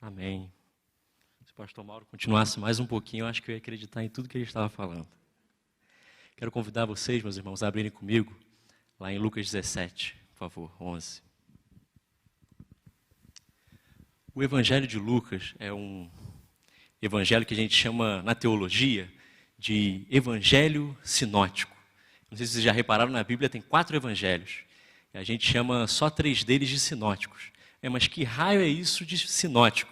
Amém. Se o pastor Mauro continuasse mais um pouquinho, eu acho que eu ia acreditar em tudo que ele estava falando. Quero convidar vocês, meus irmãos, a abrirem comigo lá em Lucas 17, por favor, 11. O Evangelho de Lucas é um evangelho que a gente chama, na teologia, de evangelho sinótico. Não sei se vocês já repararam, na Bíblia tem 4 evangelhos. E a gente chama só 3 deles de sinóticos. Mas que raio é isso de sinótico?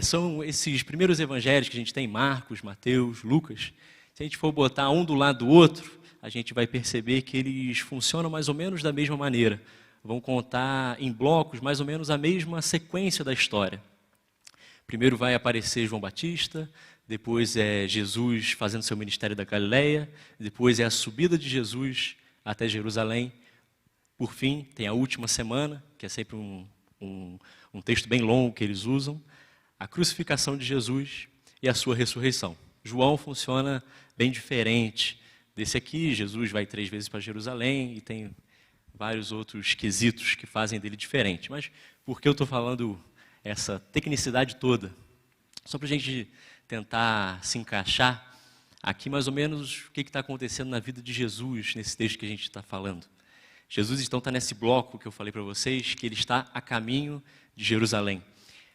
São esses primeiros evangelhos que a gente tem, Marcos, Mateus, Lucas. Se a gente for botar um do lado do outro, a gente vai perceber que eles funcionam mais ou menos da mesma maneira. Vão contar em blocos mais ou menos a mesma sequência da história. Primeiro vai aparecer João Batista, depois é Jesus fazendo seu ministério da Galileia, depois é a subida de Jesus até Jerusalém. Por fim, tem a última semana, que é sempre um texto bem longo que eles usam, a crucificação de Jesus e a sua ressurreição. João funciona bem diferente desse aqui. Jesus vai 3 vezes para Jerusalém e tem vários outros quesitos que fazem dele diferente. Mas por que eu estou falando essa tecnicidade toda? Só para a gente tentar se encaixar aqui mais ou menos o que está acontecendo na vida de Jesus nesse texto que a gente está falando. Jesus, então, está nesse bloco que eu falei para vocês, que ele está a caminho de Jerusalém.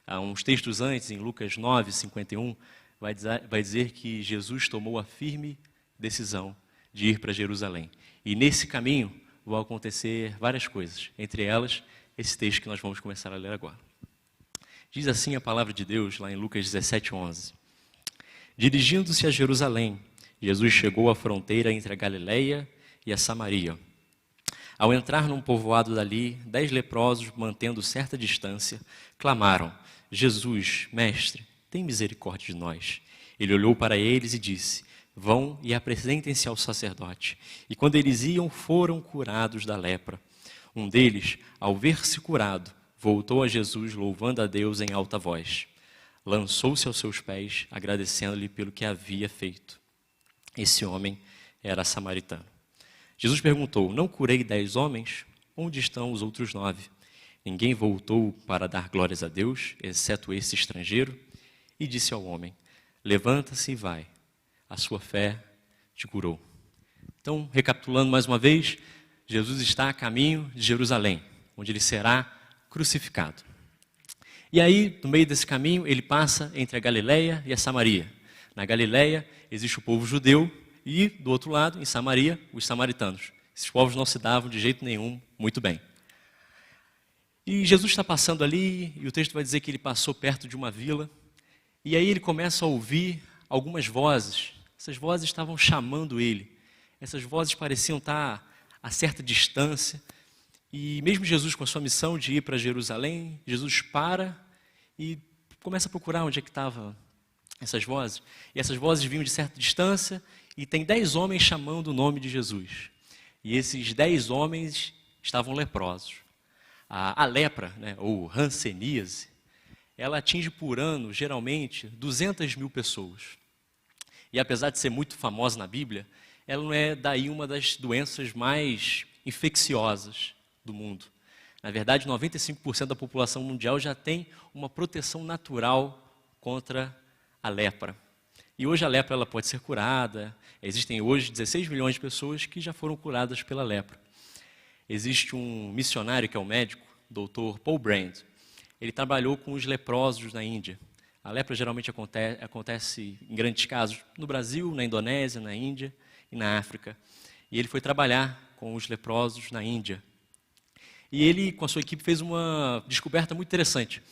Há uns textos antes, em Lucas 9, 51, vai dizer que Jesus tomou a firme decisão de ir para Jerusalém. E nesse caminho vão acontecer várias coisas, entre elas, esse texto que nós vamos começar a ler agora. Diz assim a palavra de Deus, lá em Lucas 17, 11. Dirigindo-se a Jerusalém, Jesus chegou à fronteira entre a Galileia e a Samaria. Ao entrar num povoado dali, 10 leprosos, mantendo certa distância, clamaram: Jesus, mestre, tem misericórdia de nós. Ele olhou para eles e disse: vão e apresentem-se ao sacerdote. E quando eles iam, foram curados da lepra. Um deles, ao ver-se curado, voltou a Jesus, louvando a Deus em alta voz. Lançou-se aos seus pés, agradecendo-lhe pelo que havia feito. Esse homem era samaritano. Jesus perguntou: não curei 10 homens? Onde estão os outros 9? Ninguém voltou para dar glórias a Deus, exceto esse estrangeiro? E disse ao homem: levanta-se e vai, a sua fé te curou. Então, recapitulando mais uma vez, Jesus está a caminho de Jerusalém, onde ele será crucificado. E aí, no meio desse caminho, ele passa entre a Galileia e a Samaria. Na Galileia existe o povo judeu e, do outro lado, em Samaria, os samaritanos. Esses povos não se davam de jeito nenhum muito bem. E Jesus está passando ali, e o texto vai dizer que ele passou perto de uma vila, e aí ele começa a ouvir algumas vozes. Essas vozes estavam chamando ele. Essas vozes pareciam estar a certa distância. E mesmo Jesus com a sua missão de ir para Jerusalém, Jesus para e começa a procurar onde é que estavam essas vozes. E essas vozes vinham de certa distância e tem 10 homens chamando o nome de Jesus. E esses 10 homens estavam leprosos. A lepra, ou hanseníase, ela atinge por ano, geralmente, 200.000 pessoas. E apesar de ser muito famosa na Bíblia, ela não é daí uma das doenças mais infecciosas do mundo. Na verdade, 95% da população mundial já tem uma proteção natural contra a lepra. E hoje a lepra ela pode ser curada. Existem hoje 16 milhões de pessoas que já foram curadas pela lepra. Existe um missionário que é um médico, Dr. Paul Brand. Ele trabalhou com os leprosos na Índia. A lepra geralmente acontece em grandes casos no Brasil, na Indonésia, na Índia e na África. E ele foi trabalhar com os leprosos na Índia. E ele, com a sua equipe, fez uma descoberta muito interessante,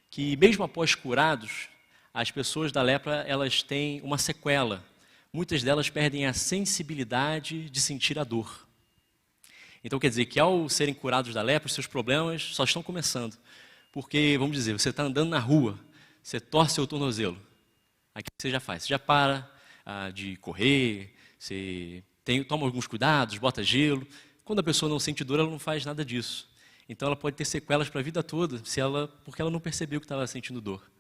que mesmo após curados, as pessoas da lepra elas têm uma sequela. Muitas delas perdem a sensibilidade de sentir a dor. Então quer dizer que ao serem curados da lepra, os seus problemas só estão começando. Porque, vamos dizer, você está andando na rua, você torce seu tornozelo. Aí o que você já faz? Você já para de correr, você toma alguns cuidados, bota gelo. Quando a pessoa não sente dor, ela não faz nada disso. Então ela pode ter sequelas para a vida toda, porque ela não percebeu que estava sentindo dor.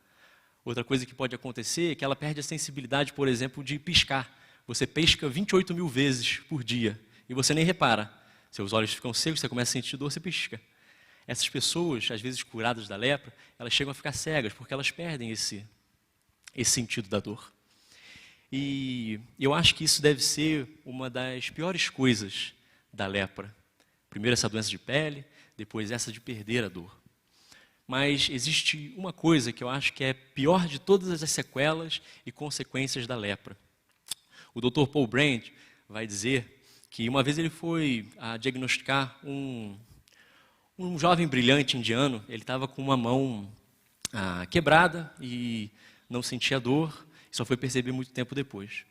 Outra coisa que pode acontecer é que ela perde a sensibilidade, por exemplo, de piscar. Você pisca 28.000 vezes por dia e você nem repara. Seus olhos ficam secos, você começa a sentir dor, você pisca. essas pessoas, às vezes curadas da lepra, elas chegam a ficar cegas, porque elas perdem esse sentido da dor. E eu acho que isso deve ser uma das piores coisas da lepra. Primeiro essa doença de pele, depois essa de perder a dor. Mas existe uma coisa que eu acho que é pior de todas as sequelas e consequências da lepra. O Dr. Paul Brand vai dizer que uma vez ele foi diagnosticar um jovem brilhante indiano. Ele estava com uma mão quebrada e não sentia dor, e só foi perceber muito tempo depois.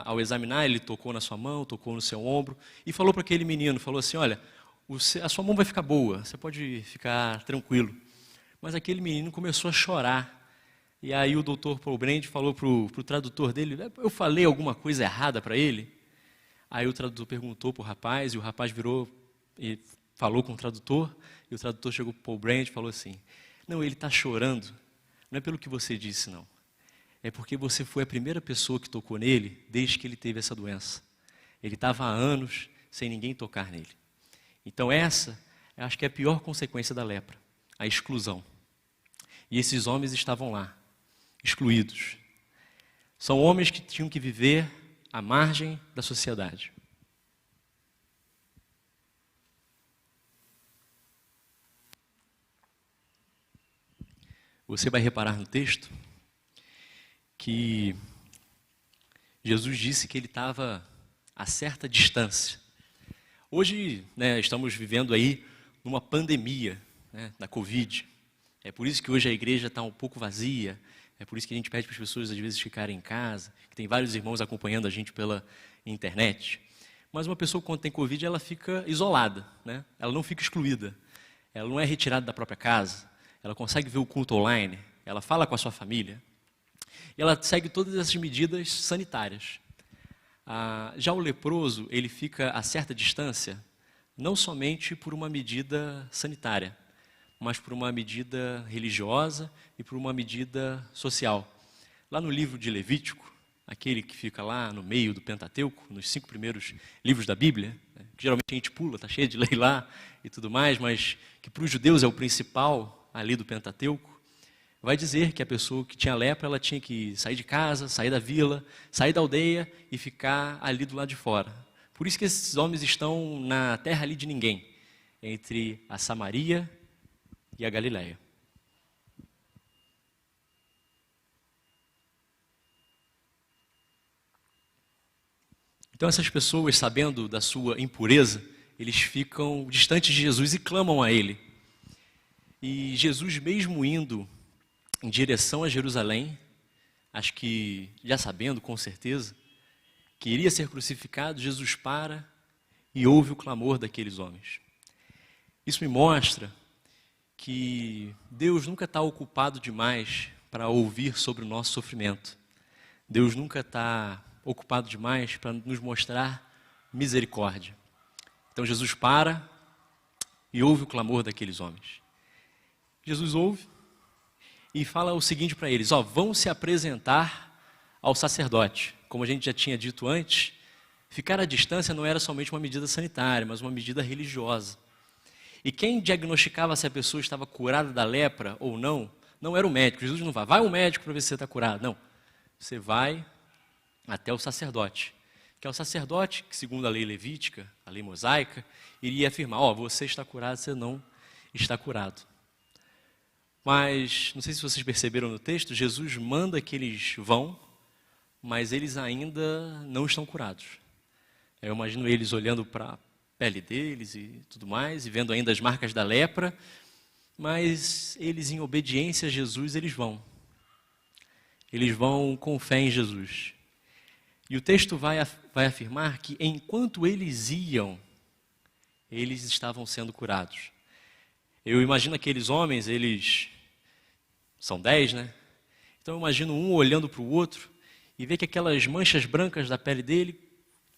Ao examinar, ele tocou na sua mão, tocou no seu ombro e falou para aquele menino, falou assim, olha, a sua mão vai ficar boa, você pode ficar tranquilo. Mas aquele menino começou a chorar. E aí o Dr. Paul Brand falou para o tradutor dele, eu falei alguma coisa errada para ele? Aí o tradutor perguntou para o rapaz, e o rapaz virou e falou com o tradutor, e o tradutor chegou para o Paul Brand e falou assim, não, ele está chorando, não é pelo que você disse, não. É porque você foi a primeira pessoa que tocou nele desde que ele teve essa doença. Ele estava há anos sem ninguém tocar nele. Então essa, eu acho que é a pior consequência da lepra, a exclusão. E esses homens estavam lá, excluídos. São homens que tinham que viver à margem da sociedade. Você vai reparar no texto que Jesus disse que ele estava a certa distância. Hoje, estamos vivendo aí numa pandemia, da Covid. É por isso que hoje a igreja está um pouco vazia. É por isso que a gente pede para as pessoas, às vezes, ficarem em casa. Que tem vários irmãos acompanhando a gente pela internet. Mas uma pessoa, quando tem Covid, ela fica isolada. Ela não fica excluída. Ela não é retirada da própria casa. Ela consegue ver o culto online. Ela fala com a sua família. E ela segue todas essas medidas sanitárias. Já o leproso, ele fica a certa distância, não somente por uma medida sanitária, mas por uma medida religiosa e por uma medida social. Lá no livro de Levítico, aquele que fica lá no meio do Pentateuco, nos 5 primeiros livros da Bíblia, que geralmente a gente pula, está cheio de lei lá e tudo mais, mas que para os judeus é o principal ali do Pentateuco, vai dizer que a pessoa que tinha lepra, ela tinha que sair de casa, sair da vila, sair da aldeia e ficar ali do lado de fora. Por isso que esses homens estão na terra ali de ninguém, entre a Samaria e a Galileia. Então essas pessoas, sabendo da sua impureza, eles ficam distantes de Jesus e clamam a Ele. E Jesus, mesmo indo em direção a Jerusalém, acho que já sabendo com certeza que iria ser crucificado, Jesus para e ouve o clamor daqueles homens. Isso me mostra que Deus nunca está ocupado demais para ouvir sobre o nosso sofrimento. Deus nunca está ocupado demais para nos mostrar misericórdia. Então Jesus para e ouve o clamor daqueles homens. Jesus ouve e fala o seguinte para eles, vão se apresentar ao sacerdote. Como a gente já tinha dito antes, ficar à distância não era somente uma medida sanitária, mas uma medida religiosa. E quem diagnosticava se a pessoa estava curada da lepra ou não, não era o médico. Jesus não vai ao médico para ver se você está curado. Não, você vai até o sacerdote. Que é o sacerdote que, segundo a lei levítica, a lei mosaica, iria afirmar, você está curado, você não está curado. Mas, não sei se vocês perceberam no texto, Jesus manda que eles vão, mas eles ainda não estão curados. Eu imagino eles olhando para a pele deles e tudo mais, e vendo ainda as marcas da lepra, mas eles, em obediência a Jesus, eles vão. Eles vão com fé em Jesus. E o texto vai afirmar que, enquanto eles iam, eles estavam sendo curados. Eu imagino aqueles homens, eles são 10, Então eu imagino um olhando para o outro e ver que aquelas manchas brancas da pele dele,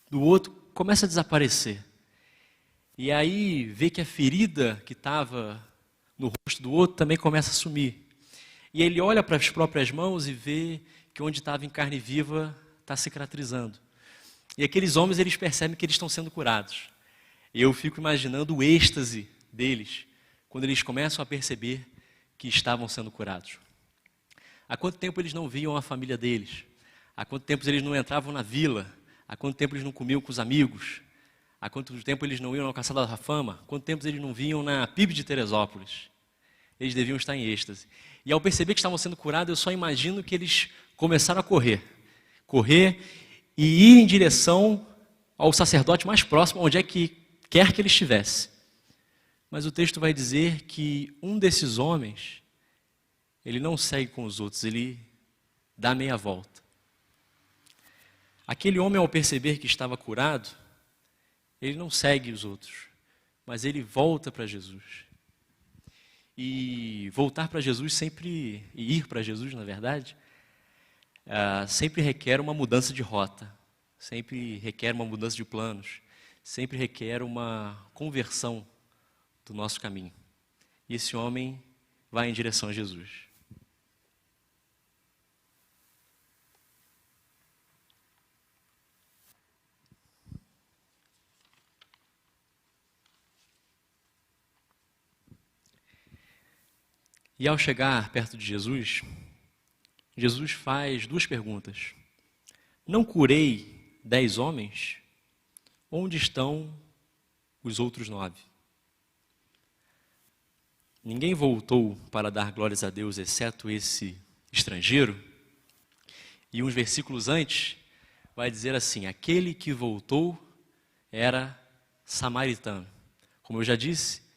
do outro, começa a desaparecer. E aí ver que a ferida que estava no rosto do outro também começa a sumir. E ele olha para as próprias mãos e vê que onde estava em carne viva está cicatrizando. E aqueles homens, eles percebem que eles estão sendo curados. E eu fico imaginando o êxtase deles quando eles começam a perceber que estavam sendo curados. Há quanto tempo eles não viam a família deles? Há quanto tempo eles não entravam na vila? Há quanto tempo eles não comiam com os amigos? Há quanto tempo eles não iam na Calçada da Fama? Quanto tempo eles não vinham na PIB de Teresópolis? Eles deviam estar em êxtase. E ao perceber que estavam sendo curados, eu só imagino que eles começaram a correr. Correr e ir em direção ao sacerdote mais próximo, onde é que quer que ele estivesse. Mas o texto vai dizer que um desses homens, ele não segue com os outros, ele dá meia volta. Aquele homem, ao perceber que estava curado, ele não segue os outros, mas ele volta para Jesus. E voltar para Jesus sempre, e ir para Jesus, na verdade, sempre requer uma mudança de rota, sempre requer uma mudança de planos, sempre requer uma conversão do nosso caminho. E esse homem vai em direção a Jesus. E ao chegar perto de Jesus, Jesus faz duas perguntas. Não curei 10 homens? Onde estão os outros 9? Ninguém voltou para dar glórias a Deus, exceto esse estrangeiro. E uns versículos antes, vai dizer assim, aquele que voltou era samaritano. Como eu já disse,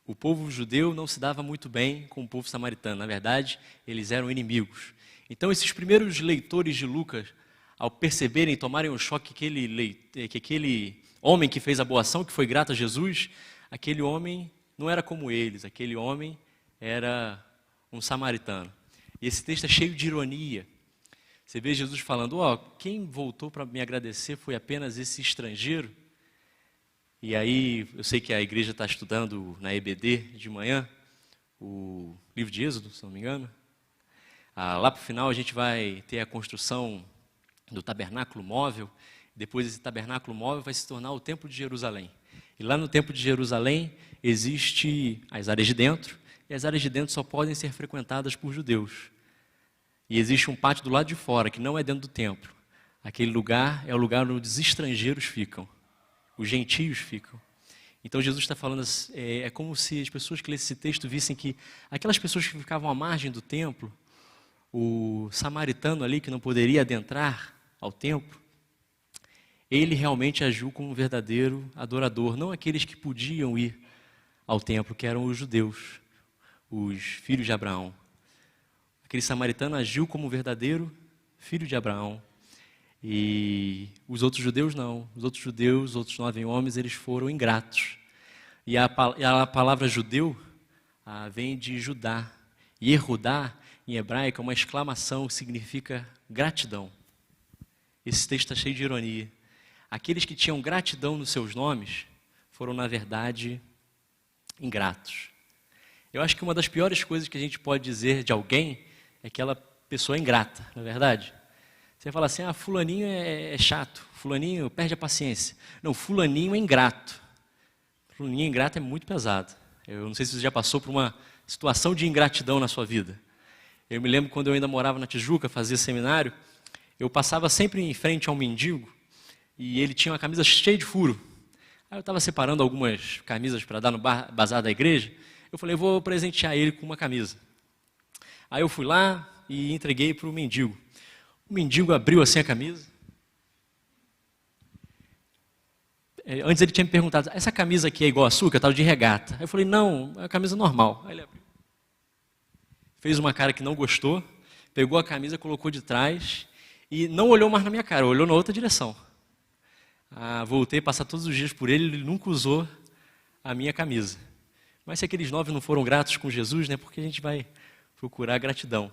o povo judeu não se dava muito bem com o povo samaritano. Na verdade, eles eram inimigos. Então, esses primeiros leitores de Lucas, ao perceberem, tomarem um choque que aquele homem que fez a boa ação, que foi grato a Jesus, aquele homem não era como eles, aquele homem era um samaritano. E esse texto é cheio de ironia. Você vê Jesus falando, quem voltou para me agradecer foi apenas esse estrangeiro. E aí, eu sei que a igreja está estudando na EBD de manhã, o livro de Êxodo, se não me engano. Lá para o final a gente vai ter a construção do tabernáculo móvel. Depois esse tabernáculo móvel vai se tornar o Templo de Jerusalém. E lá no Templo de Jerusalém existe as áreas de dentro, e as áreas de dentro só podem ser frequentadas por judeus. E existe um pátio do lado de fora, que não é dentro do templo. Aquele lugar é o lugar onde os estrangeiros ficam. Os gentios ficam. Então Jesus está falando, é como se as pessoas que lêem esse texto vissem que aquelas pessoas que ficavam à margem do templo, o samaritano ali que não poderia adentrar ao templo, ele realmente agiu como um verdadeiro adorador, não aqueles que podiam ir ao templo, que eram os judeus, os filhos de Abraão. Aquele samaritano agiu como um verdadeiro filho de Abraão. E os outros judeus não. Os outros judeus, os outros 9 homens, eles foram ingratos. E a palavra judeu vem de Judá. E Erudá, em hebraico, é uma exclamação que significa gratidão. Esse texto está cheio de ironia. Aqueles que tinham gratidão nos seus nomes foram, na verdade, ingratos. Eu acho que uma das piores coisas que a gente pode dizer de alguém é que aquela pessoa é ingrata, não é verdade? Você fala assim, fulaninho é chato, fulaninho perde a paciência. Não, fulaninho é ingrato. Fulaninho ingrato é muito pesado. Eu não sei se você já passou por uma situação de ingratidão na sua vida. Eu me lembro quando eu ainda morava na Tijuca, fazia seminário, eu passava sempre em frente a um mendigo e ele tinha uma camisa cheia de furo. Aí eu estava separando algumas camisas para dar no bazar da igreja, eu falei, eu vou presentear ele com uma camisa. Aí eu fui lá e entreguei para o mendigo. O mendigo abriu assim a camisa. Antes ele tinha me perguntado, essa camisa aqui é igual a sua, que eu estava de regata? Aí eu falei, não, é uma camisa normal. Aí ele abriu. Fez uma cara que não gostou, pegou a camisa, colocou de trás e não olhou mais na minha cara, olhou na outra direção. Voltei a passar todos os dias por ele, ele nunca usou a minha camisa. Mas se aqueles 9 não foram gratos com Jesus, né, porque a gente vai procurar gratidão.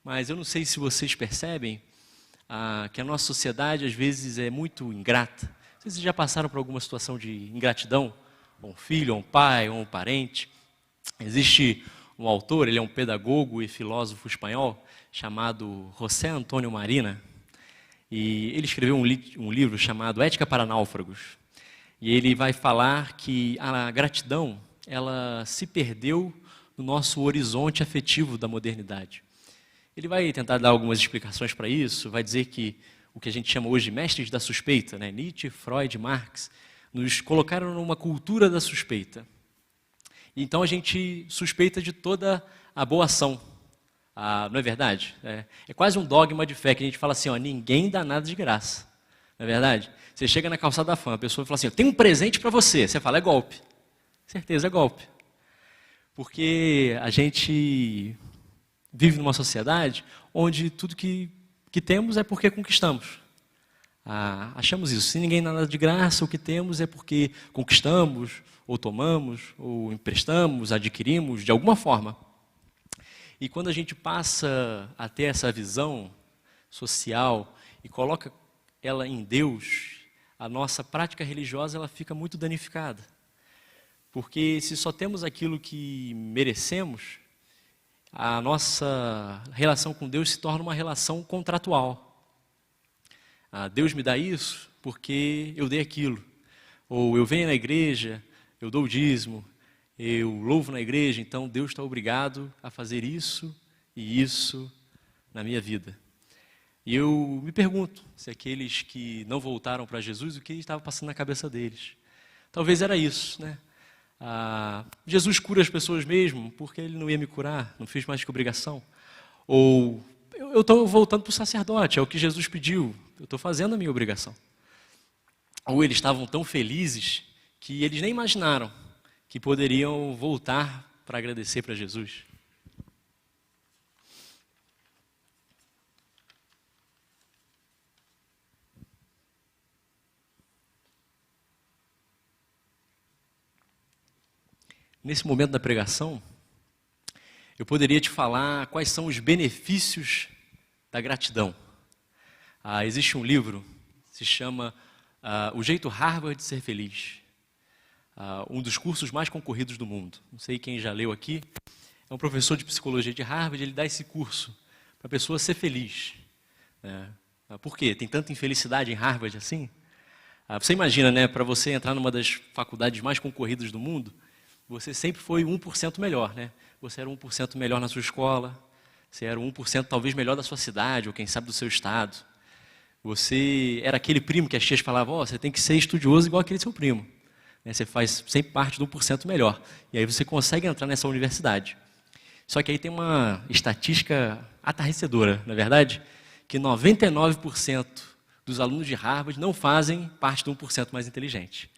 Mas eu não sei se vocês percebem que a nossa sociedade às vezes é muito ingrata. Vocês já passaram por alguma situação de ingratidão? Um filho, um pai, um parente? Existe um autor, ele é um pedagogo e filósofo espanhol, chamado José Antônio Marina. E ele escreveu um livro chamado Ética para Náufragos. E ele vai falar que a gratidão ela se perdeu no nosso horizonte afetivo da modernidade. Ele vai tentar dar algumas explicações para isso, vai dizer que o que a gente chama hoje de mestres da suspeita, né? Nietzsche, Freud, Marx, nos colocaram numa cultura da suspeita. Então a gente suspeita de toda a boa ação. Não é verdade? É quase um dogma de fé que a gente fala assim, ó, ninguém dá nada de graça. Não é verdade? Você chega na calçada da fama, a pessoa fala assim, tem um presente para você. Você fala, é golpe. Certeza, é golpe. Porque a gente vive numa sociedade onde tudo que temos é porque conquistamos. Achamos isso. Se ninguém dá nada de graça, o que temos é porque conquistamos, ou tomamos, ou emprestamos, adquirimos, de alguma forma. E quando a gente passa a ter essa visão social e coloca ela em Deus, a nossa prática religiosa ela fica muito danificada. Porque se só temos aquilo que merecemos, a nossa relação com Deus se torna uma relação contratual. Deus me dá isso porque eu dei aquilo. Ou eu venho na igreja, eu dou o dízimo, eu louvo na igreja, então Deus está obrigado a fazer isso e isso na minha vida. E eu me pergunto se aqueles que não voltaram para Jesus, o que estava passando na cabeça deles. Talvez era isso, né? Jesus cura as pessoas mesmo, porque ele não ia me curar, não fiz mais que obrigação. Ou eu estou voltando para o sacerdote, é o que Jesus pediu, eu estou fazendo a minha obrigação. Ou eles estavam tão felizes que eles nem imaginaram que poderiam voltar para agradecer para Jesus. Nesse momento da pregação, eu poderia te falar quais são os benefícios da gratidão. Existe um livro, se chama O Jeito Harvard de Ser Feliz. Um dos cursos mais concorridos do mundo. Não sei quem já leu aqui. É um professor de psicologia de Harvard, ele dá esse curso para a pessoa ser feliz. Por quê? Tem tanta infelicidade em Harvard assim? Você imagina, né, para você entrar numa das faculdades mais concorridas do mundo, você sempre foi 1% melhor, né? Você era 1% melhor na sua escola, você era 1% talvez melhor da sua cidade, ou quem sabe do seu estado. Você era aquele primo que as tias falavam, você tem que ser estudioso igual aquele seu primo. Você faz sempre parte do 1% melhor. E aí você consegue entrar nessa universidade. Só que aí tem uma estatística atarrecedora, não é verdade? Que 99% dos alunos de Harvard não fazem parte do 1% mais inteligente.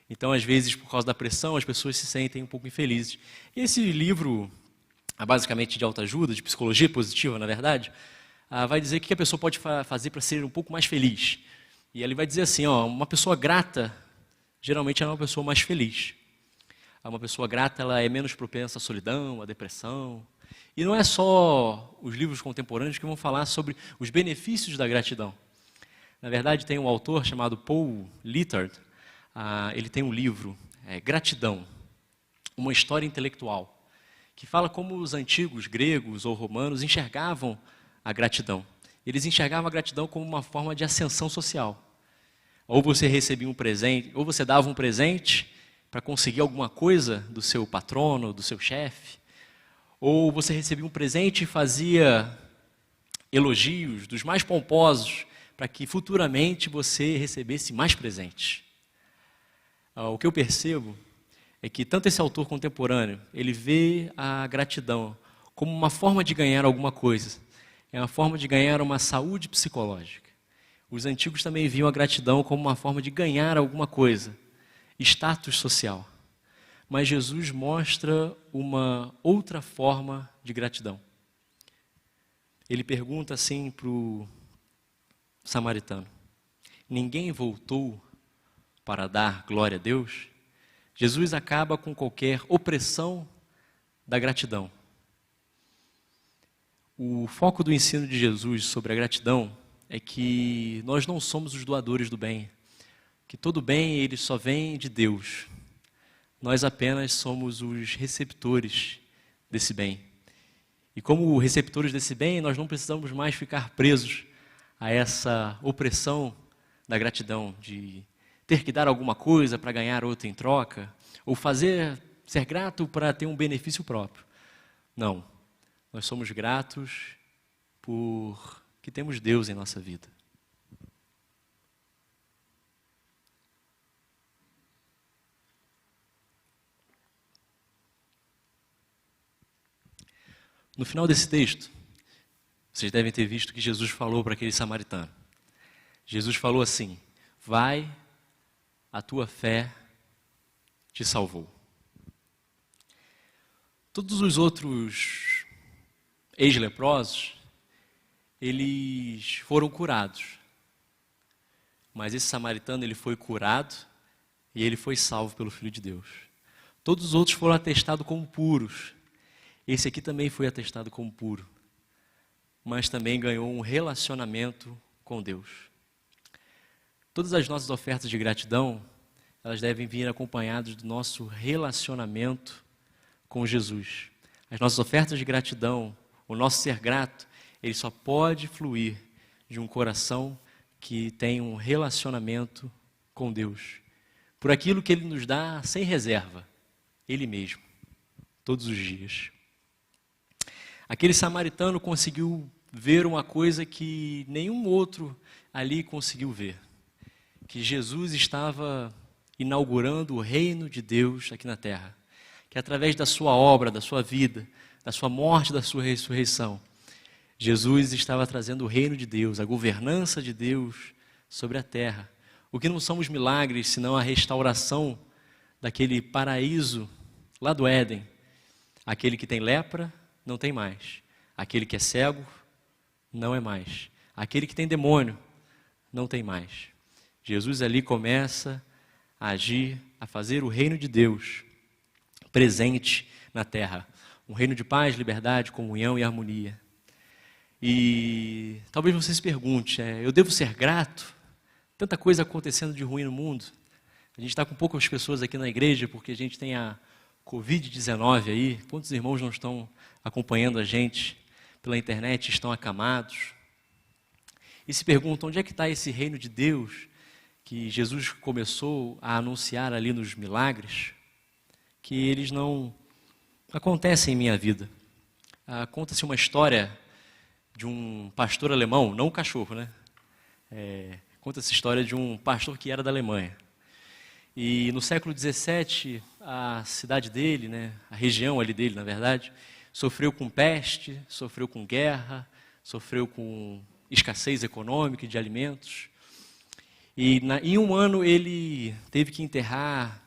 Então, às vezes, por causa da pressão, as pessoas se sentem um pouco infelizes. E esse livro, basicamente de autoajuda, de psicologia positiva, na verdade, vai dizer o que a pessoa pode fazer para ser um pouco mais feliz. E ele vai dizer assim, uma pessoa grata, geralmente é uma pessoa mais feliz. Uma pessoa grata ela é menos propensa à solidão, à depressão. E não é só os livros contemporâneos que vão falar sobre os benefícios da gratidão. Na verdade, tem um autor chamado Paul Lyttard. Ele tem um livro, Gratidão, uma história intelectual, que fala como os antigos gregos ou romanos enxergavam a gratidão. Eles enxergavam a gratidão como uma forma de ascensão social. Ou você recebia um presente, ou você dava um presente para conseguir alguma coisa do seu patrono, do seu chefe, ou você recebia um presente e fazia elogios dos mais pomposos para que futuramente você recebesse mais presentes. O que eu percebo é que tanto esse autor contemporâneo, ele vê a gratidão como uma forma de ganhar alguma coisa. É uma forma de ganhar uma saúde psicológica. Os antigos também viam a gratidão como uma forma de ganhar alguma coisa, status social. Mas Jesus mostra uma outra forma de gratidão. Ele pergunta assim para o samaritano, ninguém voltou para dar glória a Deus? Jesus acaba com qualquer opressão da gratidão. O foco do ensino de Jesus sobre a gratidão é que nós não somos os doadores do bem, que todo bem ele só vem de Deus. Nós apenas somos os receptores desse bem. E como receptores desse bem, nós não precisamos mais ficar presos a essa opressão da gratidão, de ter que dar alguma coisa para ganhar outra em troca, ou fazer ser grato para ter um benefício próprio. Não. Nós somos gratos por que temos Deus em nossa vida. No final desse texto, vocês devem ter visto que Jesus falou para aquele samaritano. Jesus falou assim: vai, a tua fé te salvou. Todos os outros ex-leprosos, eles foram curados. Mas esse samaritano, ele foi curado e ele foi salvo pelo Filho de Deus. Todos os outros foram atestados como puros. Esse aqui também foi atestado como puro, mas também ganhou um relacionamento com Deus. Todas as nossas ofertas de gratidão, elas devem vir acompanhadas do nosso relacionamento com Jesus. As nossas ofertas de gratidão, o nosso ser grato, ele só pode fluir de um coração que tem um relacionamento com Deus, por aquilo que Ele nos dá sem reserva, Ele mesmo, todos os dias. Aquele samaritano conseguiu ver uma coisa que nenhum outro ali conseguiu ver, que Jesus estava inaugurando o reino de Deus aqui na terra, que através da sua obra, da sua vida, da sua morte, da sua ressurreição, Jesus estava trazendo o reino de Deus, a governança de Deus sobre a terra. O que não são os milagres, senão a restauração daquele paraíso lá do Éden. Aquele que tem lepra, não tem mais. Aquele que é cego, não é mais. Aquele que tem demônio, não tem mais. Jesus ali começa a agir, a fazer o reino de Deus presente na terra. Um reino de paz, liberdade, comunhão e harmonia. E talvez você se pergunte, eu devo ser grato? Tanta coisa acontecendo de ruim no mundo. A gente está com poucas pessoas aqui na igreja porque a gente tem a Covid-19 aí. Quantos irmãos não estão acompanhando a gente pela internet, estão acamados? E se perguntam, onde é que está esse reino de Deus que Jesus começou a anunciar ali nos milagres, que eles não acontecem em minha vida? Conta-se uma história de um pastor alemão, não um cachorro, né? Conta-se a história de um pastor que era da Alemanha. E no século XVII, a cidade dele, né, a região ali dele, na verdade, sofreu com peste, sofreu com guerra, sofreu com escassez econômica de alimentos. E em um ano ele teve que enterrar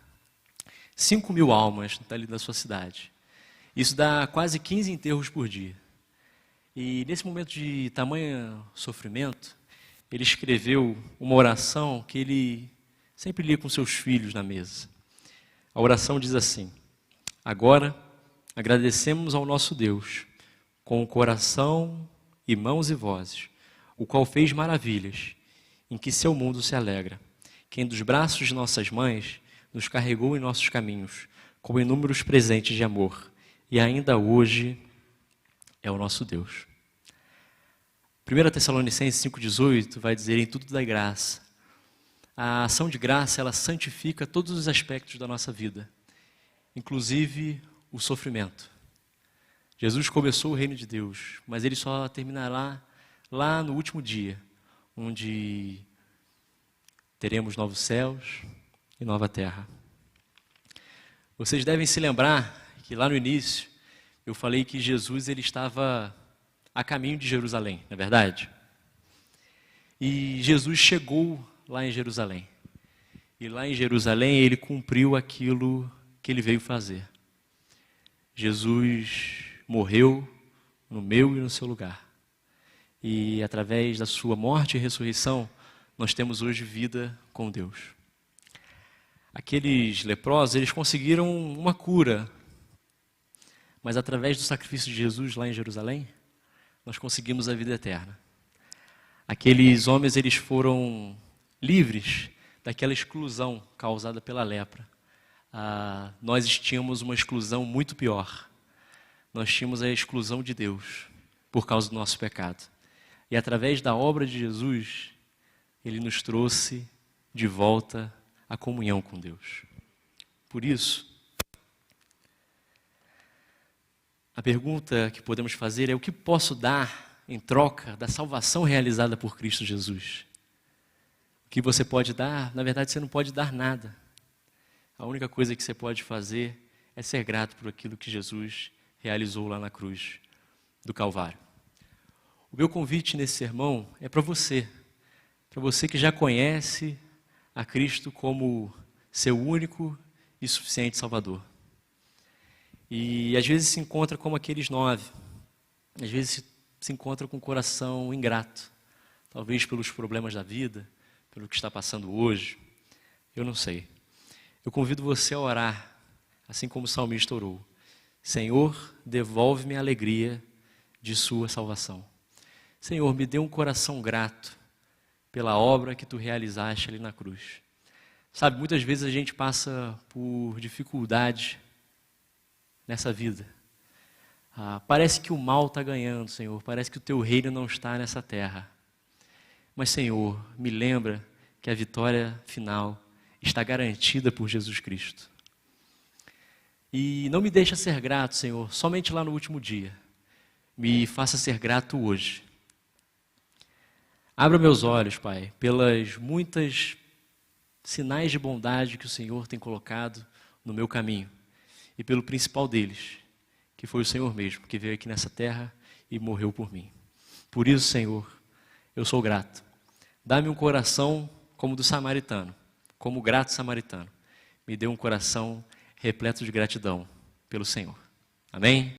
5.000 almas ali da sua cidade. Isso dá quase 15 enterros por dia. E nesse momento de tamanho sofrimento, ele escreveu uma oração que ele sempre lia com seus filhos na mesa. A oração diz assim: agora agradecemos ao nosso Deus com o coração e mãos e vozes, o qual fez maravilhas, em que seu mundo se alegra. Quem dos braços de nossas mães nos carregou em nossos caminhos, com inúmeros presentes de amor, e ainda hoje é o nosso Deus. 1 Tessalonicenses 5,18 vai dizer: em tudo dai graça. A ação de graça, ela santifica todos os aspectos da nossa vida, inclusive o sofrimento. Jesus começou o reino de Deus, mas ele só terminará lá no último dia, onde teremos novos céus e nova terra. Vocês devem se lembrar que lá no início eu falei que Jesus ele estava a caminho de Jerusalém, não é verdade? E Jesus chegou lá em Jerusalém. E lá em Jerusalém ele cumpriu aquilo que ele veio fazer. Jesus morreu no meu e no seu lugar. E através da sua morte e ressurreição, nós temos hoje vida com Deus. Aqueles leprosos, eles conseguiram uma cura. Mas através do sacrifício de Jesus lá em Jerusalém, nós conseguimos a vida eterna. Aqueles homens, eles foram livres daquela exclusão causada pela lepra. Nós tínhamos uma exclusão muito pior. Nós tínhamos a exclusão de Deus por causa do nosso pecado. E através da obra de Jesus, ele nos trouxe de volta a comunhão com Deus. Por isso, A pergunta que podemos fazer é: o que posso dar em troca da salvação realizada por Cristo Jesus? O que você pode dar? Na verdade, você não pode dar nada. A única coisa que você pode fazer é ser grato por aquilo que Jesus realizou lá na cruz do Calvário. O meu convite nesse sermão é para você que já conhece a Cristo como seu único e suficiente Salvador. E às vezes se encontra como aqueles 9, às vezes se encontra com o coração ingrato, talvez pelos problemas da vida, pelo que está passando hoje, eu não sei. Eu convido você a orar, assim como o salmista orou: Senhor, devolve-me a alegria de sua salvação. Senhor, me dê um coração grato pela obra que tu realizaste ali na cruz. Sabe, muitas vezes a gente passa por dificuldades nessa vida. Parece que o mal está ganhando, Senhor. Parece que o teu reino não está nessa terra. Mas, Senhor, me lembra que a vitória final está garantida por Jesus Cristo. E não me deixa ser grato, Senhor, somente lá no último dia. Me faça ser grato hoje. Abra meus olhos, Pai, pelas muitas sinais de bondade que o Senhor tem colocado no meu caminho. E pelo principal deles, que foi o Senhor mesmo, que veio aqui nessa terra e morreu por mim. Por isso, Senhor, eu sou grato. Dá-me um coração como o do samaritano, como o grato samaritano. Me dê um coração repleto de gratidão pelo Senhor. Amém?